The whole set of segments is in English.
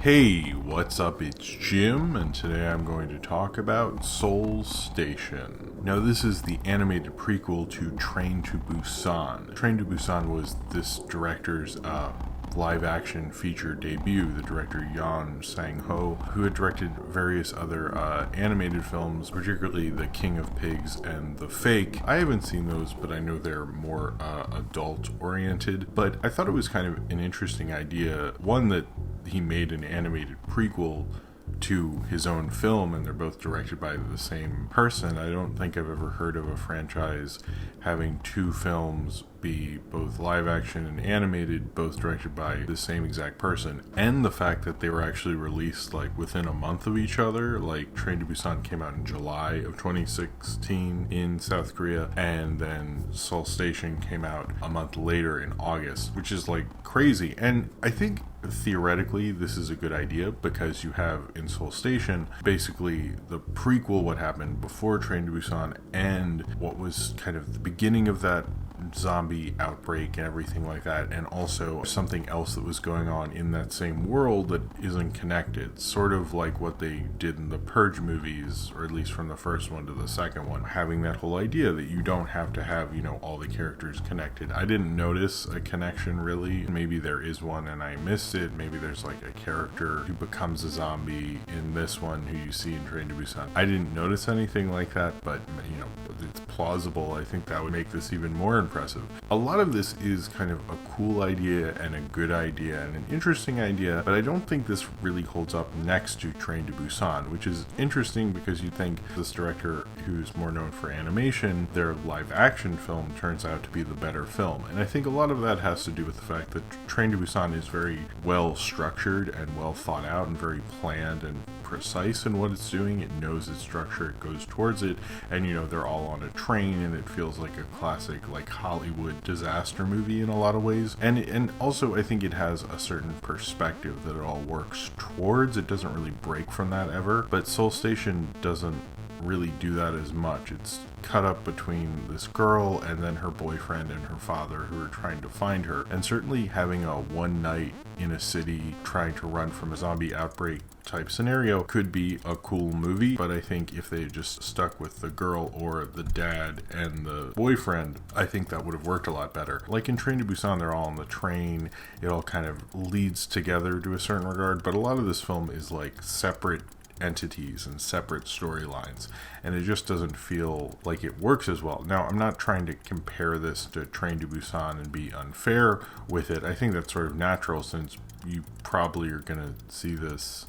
Hey, what's up? It's Jim, and today I'm going to talk about Seoul Station. Now, this is the animated prequel to Train to Busan. Train to Busan was this director's live-action feature debut. The director Yeon Sang-ho, who had directed various other animated films, particularly The King of Pigs and The Fake. I haven't seen those, but I know they're more adult-oriented. But I thought it was kind of an interesting idea. One, that he made an animated prequel to his own film, and they're both directed by the same person. I don't think I've ever heard of a franchise having two films be both live action and animated, both directed by the same exact person. And the fact that they were actually released like within a month of each other. Like Train to Busan came out in July of 2016 in South Korea, and then Seoul Station came out a month later in August, which is like crazy. And I think theoretically this is a good idea, because you have in Seoul Station basically the prequel, what happened before Train to Busan, and what was kind of the beginning of that zombie outbreak and everything like that, and also something else that was going on in that same world that isn't connected, sort of like what they did in the Purge movies, or at least from the first one to the second one, having that whole idea that you don't have to have, all the characters connected. I didn't notice a connection really. Maybe there is one and I missed it. Maybe there's like a character who becomes a zombie in this one who you see in Train to Busan. I didn't notice anything like that, but it's plausible. I think that would make this even more impressive. A lot of this is kind of a cool idea and a good idea and an interesting idea, but I don't think this really holds up next to Train to Busan, which is interesting because you think this director, who's more known for animation, their live action film turns out to be the better film. And I think a lot of that has to do with the fact that Train to Busan is very well structured and well thought out and very planned and precise in what it's doing. It knows its structure, it goes towards it, and they're all on a train, and it feels like a classic like Hollywood disaster movie in a lot of ways. And also I think it has a certain perspective that it all works towards. It doesn't really break from that ever, but Seoul Station doesn't really do that as much. It's cut up between this girl and then her boyfriend and her father, who are trying to find her. And certainly having a one night in a city trying to run from a zombie outbreak type scenario could be a cool movie, but I think if they just stuck with the girl or the dad and the boyfriend, I think that would have worked a lot better. Like in Train to Busan, they're all on the train, it all kind of leads together to a certain regard, but a lot of this film is like separate entities and separate storylines, and it just doesn't feel like it works as well. Now, I'm not trying to compare this to Train to Busan and be unfair with it. I think that's sort of natural, since you probably are going to see this,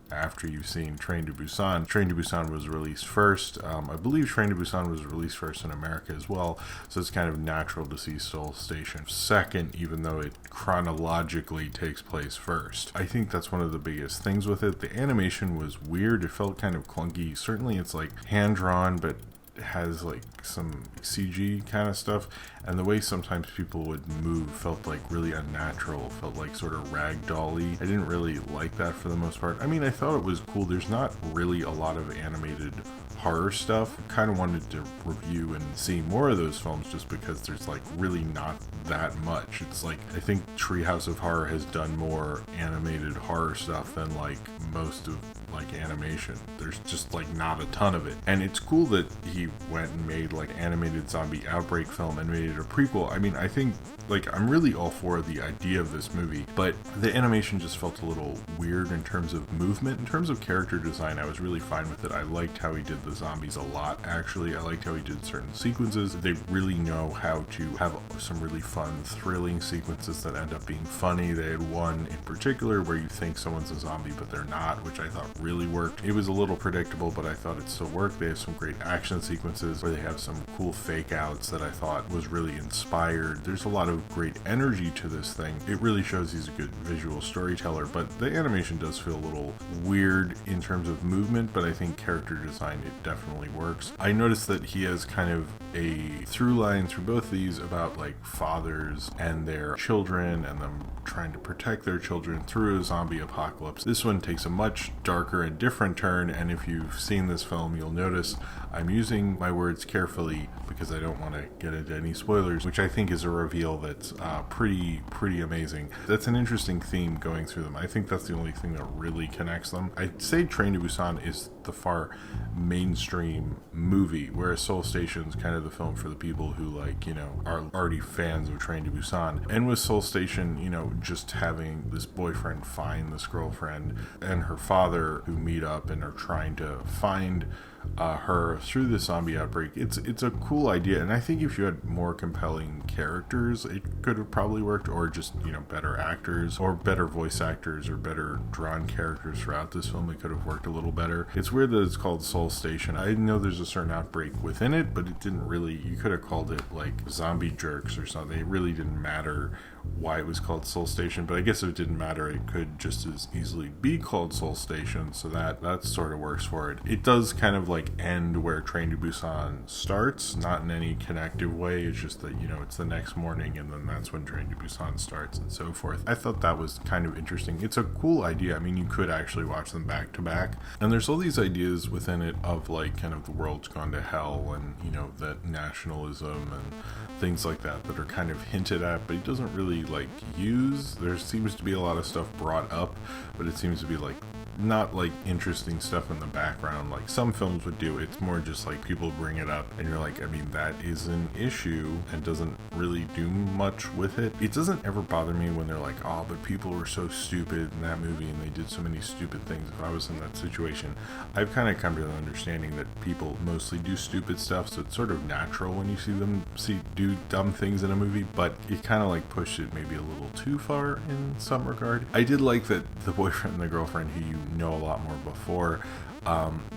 after you've seen Train to Busan. Train to Busan was released first. I believe Train to Busan was released first in America as well, so it's kind of natural to see Seoul Station second, even though it chronologically takes place first. I think that's one of the biggest things with it. The animation was weird. It felt kind of clunky. Certainly it's like hand-drawn, but it has like some CG kind of stuff, and the way sometimes people would move felt like really unnatural, felt like sort of ragdoll-y. I didn't really like that for the most part. I mean, I thought it was cool. There's not really a lot of animated horror stuff. I kind of wanted to review and see more of those films, just because there's like really not that much. It's like, I think Treehouse of Horror has done more animated horror stuff than like most of like animation. There's just like not a ton of it, and it's cool that he went and made like animated zombie outbreak film and made it a prequel. I mean, I think like I'm really all for the idea of this movie, but the animation just felt a little weird in terms of movement. In terms of character design, I was really fine with it. I liked how he did the zombies a lot, actually. I liked how he did certain sequences. They really know how to have some really fun, thrilling sequences that end up being funny. They had one in particular where you think someone's a zombie but they're not, which I thought really worked. It was a little predictable, but I thought it still worked. They have some great action sequences where they have some cool fake outs that I thought was really inspired. There's a lot of great energy to this thing. It really shows he's a good visual storyteller, but the animation does feel a little weird in terms of movement, but I think character design, it definitely works. I noticed that he has kind of a through line through both of these about like fathers and their children and them trying to protect their children through a zombie apocalypse. This one takes a much darker and different turn, and if you've seen this film, you'll notice I'm using choosing my words carefully because I don't want to get into any spoilers, which I think is a reveal that's pretty amazing. That's an interesting theme going through them. I think that's the only thing that really connects them. I'd say Train to Busan is the far mainstream movie, whereas Seoul Station's kind of the film for the people who, like, you know, are already fans of Train to Busan. And with Seoul Station, you know, just having this boyfriend find this girlfriend and her father who meet up and are trying to find her through the zombie outbreak. It's a cool idea, and I think if you had more compelling characters, it could have probably worked, or just, you know, better actors or better voice actors or better drawn characters throughout this film, it could have worked a little better. It's weird that it's called Seoul Station. I know there's a certain outbreak within it, but it didn't really, you could have called it like Zombie Jerks or something. It really didn't matter why it was called Seoul Station, but I guess if it didn't matter, it could just as easily be called Seoul Station, so that sort of works for it. It does kind of like end where Train to Busan starts, not in any connective way. It's just that, you know, it's the next morning and then that's when Train to Busan starts and so forth. I thought that was kind of interesting. It's a cool idea. I mean, you could actually watch them back to back, and there's all these ideas within it of like kind of the world's gone to hell and, you know, that nationalism and things like that are kind of hinted at, but it doesn't really like use. There seems to be a lot of stuff brought up, but it seems to be like not like interesting stuff in the background like some films would do. It's more just like people bring it up and you're like, I mean, that is an issue and doesn't really do much with it. It doesn't ever bother me when they're like, oh, but people were so stupid in that movie and they did so many stupid things. If I was in that situation, I've kind of come to the understanding that people mostly do stupid stuff, so it's sort of natural when you see them do dumb things in a movie, but it kind of like pushed it maybe a little too far in some regard. I did like that the boyfriend and the girlfriend, who you know a lot more before,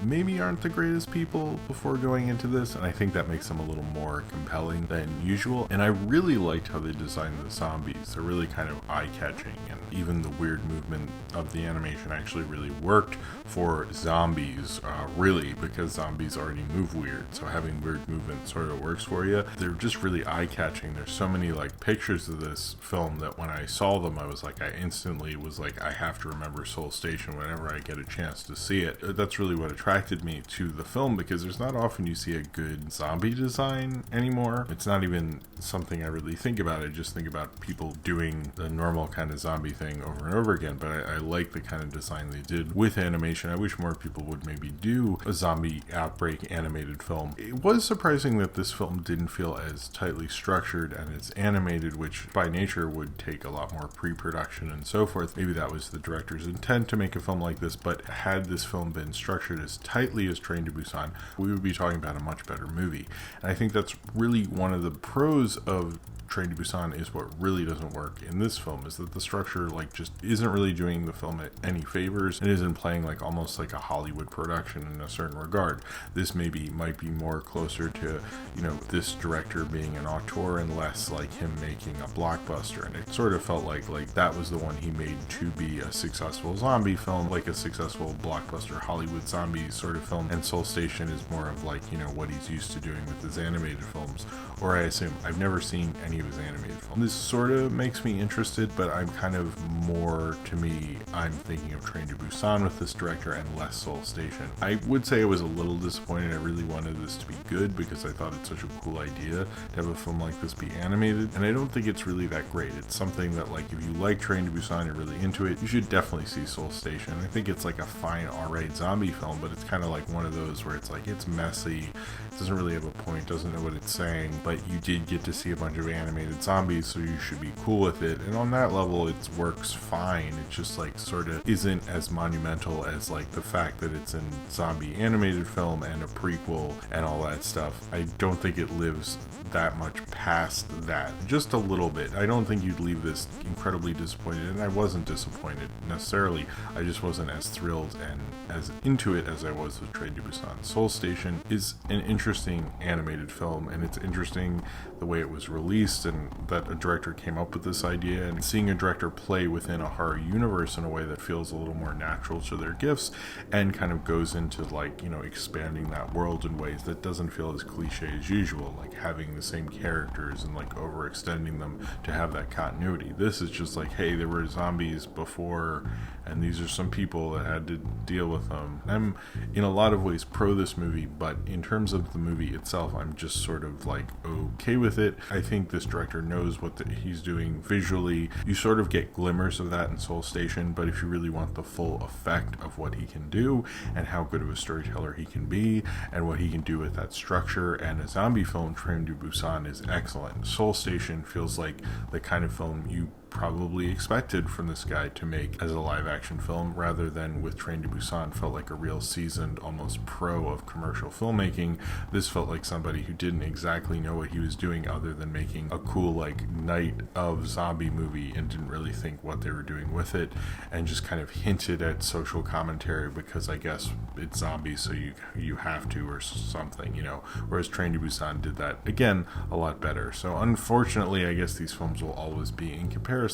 maybe aren't the greatest people before going into this, and I think that makes them a little more compelling than usual. And I really liked how they designed the zombies. They're really kind of eye-catching, and even the weird movement of the animation actually really worked for zombies, really, because zombies already move weird, so having weird movement sort of works for you. They're just really eye-catching. There's so many like pictures of this film that when I saw them, I was like, I instantly was like, I have to remember Seoul Station whenever I get a chance to see it. That's really what attracted me to the film, because there's not often you see a good zombie design anymore. It's not even something I really think about. I just think about people doing the normal kind of zombie thing over and over again, but I like the kind of design they did with animation. I wish more people would maybe do a zombie outbreak animated film. It was surprising that this film didn't feel as tightly structured and it's animated, which by nature would take a lot more pre-production and so forth. Maybe that was the director's intent to make a film like this, but had this film been structured as tightly as Train to Busan, we would be talking about a much better movie. And I think that's really one of the pros of Train to Busan, is what really doesn't work in this film, is that the structure like just isn't really doing the film any favors. It isn't playing like almost like a Hollywood production in a certain regard. This might be more closer to, you know, this director being an auteur and less like him making a blockbuster, and it sort of felt like that was the one he made to be a successful zombie film, like a successful blockbuster Hollywood zombie sort of film. And Seoul Station is more of like, you know, what he's used to doing with his animated films, or I assume. I've never seen any of his animated films. This sort of makes me interested, but I'm kind of more, to me, I'm thinking of Train to Busan with this director and less Seoul Station. I would say I was a little disappointed. I really wanted this to be good because I thought it's such a cool idea to have a film like this be animated, and I don't think it's really that great. It's something that, like, if you like Train to Busan, you're really into it, you should definitely see Seoul Station. I think it's like a fine alright zombie film, but it's kind of like one of those where it's like, it's messy, it doesn't really have a point, doesn't know what it's saying, but you did get to see a bunch of animated zombies, so you should be cool with it. And on that level, it works fine. It just like sort of isn't as monumental as like the fact that it's a zombie animated film and a prequel and all that stuff. I don't think it lives that much past that, just a little bit. I don't think you'd leave this incredibly disappointed, and I wasn't disappointed necessarily. I just wasn't as thrilled and as into it as I was with Train to Busan. Seoul Station is an interesting animated film, and it's interesting the way it was released and that a director came up with this idea, and seeing a director play within a horror universe in a way that feels a little more natural to their gifts, and kind of goes into like, you know, expanding that world in ways that doesn't feel as cliche as usual, like having the same characters and like overextending them to have that continuity. This is just like, hey, there were zombies before, and these are some people that had to deal with them. I'm in a lot of ways pro this movie, but in terms of the movie itself, I'm just sort of like okay with it. I think this director knows what he's doing visually. You sort of get glimmers of that in Seoul Station, but if you really want the full effect of what he can do and how good of a storyteller he can be and what he can do with that structure and a zombie film, Train to Busan is excellent. Seoul Station feels like the kind of film you probably expected from this guy to make as a live action film, rather than with Train to Busan felt like a real seasoned, almost pro of commercial filmmaking. This felt like somebody who didn't exactly know what he was doing other than making a cool like night of zombie movie, and didn't really think what they were doing with it, and just kind of hinted at social commentary because I guess it's zombies, so you have to, or something, you know, whereas Train to Busan did that again a lot better. So unfortunately, I guess these films will always be in comparison,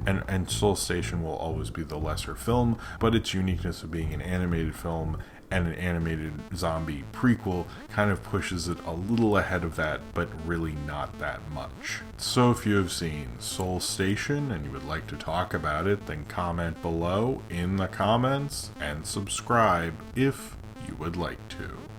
and Seoul Station will always be the lesser film, but its uniqueness of being an animated film and an animated zombie prequel kind of pushes it a little ahead of that, but really not that much. So if you have seen Seoul Station and you would like to talk about it, then comment below in the comments and subscribe if you would like to.